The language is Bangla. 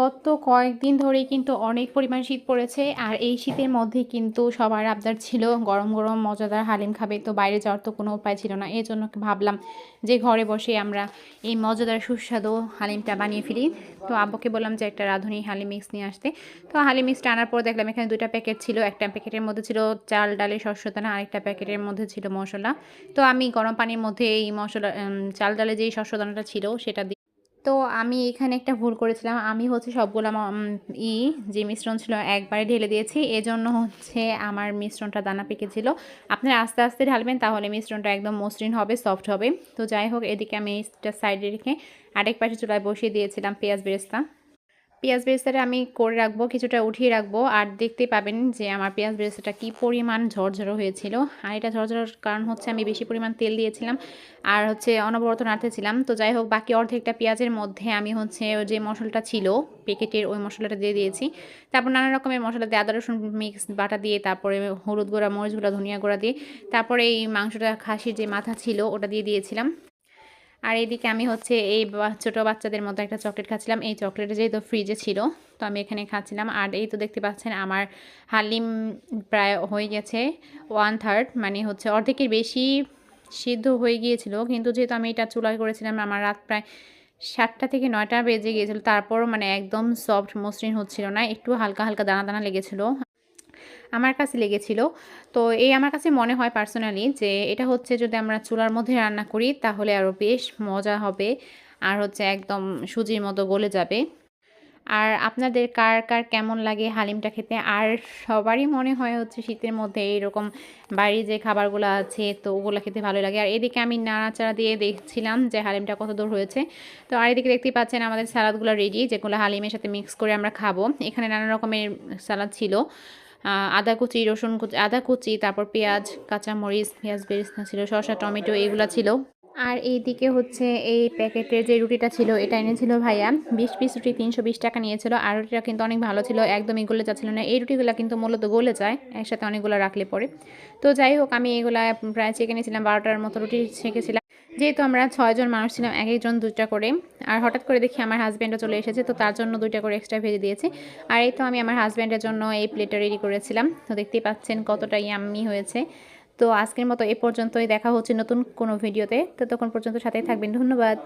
গত কয়েকদিন ধরেই কিন্তু অনেক পরিমাণ শীত পড়েছে। আর এই শীতের মধ্যে কিন্তু সবার আবদার ছিল গরম, গরম মজাদার হালিম খাবে। তো বাইরে যাওয়ার তো কোনো উপায় ছিল না। এজন্য ভাবলাম যে ঘরে বসেই আমরা এই মজাদার সুস্বাদু হালিমটা বানিয়ে ফেলি। তো আব্বুকে বললাম যে একটা রাঁধুনি হালিম মিক্স নিয়ে আসতে। তো হালিম মিক্সটা আনার পর দেখলাম এখানে ২ টা প্যাকেট ছিল। একটা প্যাকেটের মধ্যে ছিল চাল, ডালের শস্যদানা, আরেকটা প্যাকেটের মধ্যে ছিল মসলা। তো আমি গরম পানির মধ্যে এই মসলা চাল, ডালে যেই শস্যদানাটা ছিল সেটা তো আমি এখানে একটা ভুল করেছিলাম। আমি হচ্ছে সবগুলা যে মিশ্রণ ছিল একবারে ঢেলে দিয়েছি। এজন্য হচ্ছে আমার মিশ্রণটা দানা পেকেছিল। আপনারা আস্তে, আস্তে ঢালবেন তাহলে মিশ্রণটা একদম মসৃণ হবে, সফট হবে। তো যাই হোক এদিকে আমি এইটা সাইডে রেখে আরেক পাশে চুলায় বসিয়ে দিয়েছিলাম পেঁয়াজ বেরেস্তা। পেঁয়াজ বেরেস্তাটা আমি করে রাখবো, কিছুটা উঠিয়ে রাখবো। আর দেখতে পাবেন যে আমার পেঁয়াজ বেরেস্তাটা কী পরিমাণ ঝরঝরো হয়েছিল। আর এটা ঝরঝরার কারণ হচ্ছে আমি বেশি পরিমাণ তেল দিয়েছিলাম আর হচ্ছে অনবরত নাড়তেছিলাম। তো যাই হোক বাকি অর্ধেকটা পেঁয়াজের মধ্যে আমি হচ্ছে যে মশলাটা ছিল প্যাকেটের ওই মশলাটা দিয়ে দিয়েছি। তারপর নানা রকমের মশলা দিয়ে আদা রসুন মিক্স বাটা দিয়ে তারপরে হলুদ গুঁড়া, মরিচ গুঁড়া, ধনিয়া গুঁড়া দিয়ে তারপরে এই মাংসটা খাসির যে মাথা ছিল ওটা দিয়ে দিয়েছিলাম। আর এদিকে আমি হচ্ছে এই ছোটো বাচ্চাদের মতো একটা চকলেট খাচ্ছিলাম। এই চকলেটটা যেহেতু ফ্রিজে ছিল তো আমি এখানে খাচ্ছিলাম। আর এই তো দেখতে পাচ্ছেন আমার হালিম প্রায় হয়ে গেছে 1/3, মানে হচ্ছে অর্ধেকের বেশি সিদ্ধ হয়ে গিয়েছিল। কিন্তু যেহেতু আমি এটা চুলায় করেছিলাম আমার রাত প্রায় 7টা থেকে 9টা বেজে গিয়েছিল, তারপরও মানে একদম সফট মসৃণ হচ্ছিল না, একটু হালকা হালকা দানা দানা লেগেছিল আমার কাছে লেগেছিল। তো এই আমার কাছে মনে হয় পার্সোনালি যে এটা হচ্ছে যদি আমরা চুলার মধ্যে রান্না করি তাহলে আরও বেশ মজা হবে আর হচ্ছে একদম সুজির মতো গলে যাবে। আর আপনাদের কার কার কেমন লাগে হালিমটা খেতে? আর সবারই মনে হয় হচ্ছে শীতের মধ্যে এইরকম বাড়ির যে খাবারগুলো আছে তো ওগুলো খেতে ভালো লাগে। আর এদিকে আমি নাড়াচাড়া দিয়ে দেখছিলাম যে হালিমটা কতদূর হয়েছে। তো আর এদিকে দেখতেই পাচ্ছেন আমাদের সালাদগুলো রেডি, যেগুলো হালিমের সাথে মিক্স করে আমরা খাবো। এখানে নানা রকমের সালাদ ছিল, আদা কুচি, রসুন কুচি, আদা কুচি, তারপর পেঁয়াজ, কাঁচামরিচ, পেঁয়াজ বেরেস্তা ছিল, শসা, টমেটো এগুলা ছিল। আর এইদিকে হচ্ছে এই প্যাকেটের যে রুটিটা ছিল এটা এনেছিল ভাইয়া। 20 পিস রুটি 320 টাকা নিয়েছিল। আর রুটিটা কিন্তু অনেক ভালো ছিল, একদমই গলে যাচ্ছিল না। এই রুটিগুলো কিন্তু মূলত গলে যায় একসাথে অনেকগুলো রাখলে পরে। তো যাই হোক আমি এগুলা প্রায় চেখে নিয়েছিলাম, 12টার মতো রুটি ছেঁকেছিলাম। যেহেতু আমরা 6 জন মানুষ ছিলাম, এক একজন 2টা করে। আর হঠাৎ করে দেখি আমার হাজব্যান্ডও চলে এসেছে, তো তার জন্য 2টা করে এক্সট্রা ভেজে দিয়েছি। আর এই তো আমি আমার হাজব্যান্ডের জন্য এই প্লেটটা রেডি করেছিলাম। তো দেখতেই পাচ্ছেন কতটা ইয়াম্মি হয়েছে। তো আজকের মতো এ পর্যন্তই, দেখা হচ্ছে নতুন কোনো ভিডিওতে। ততক্ষণ পর্যন্ত সাথেই থাকবেন। ধন্যবাদ।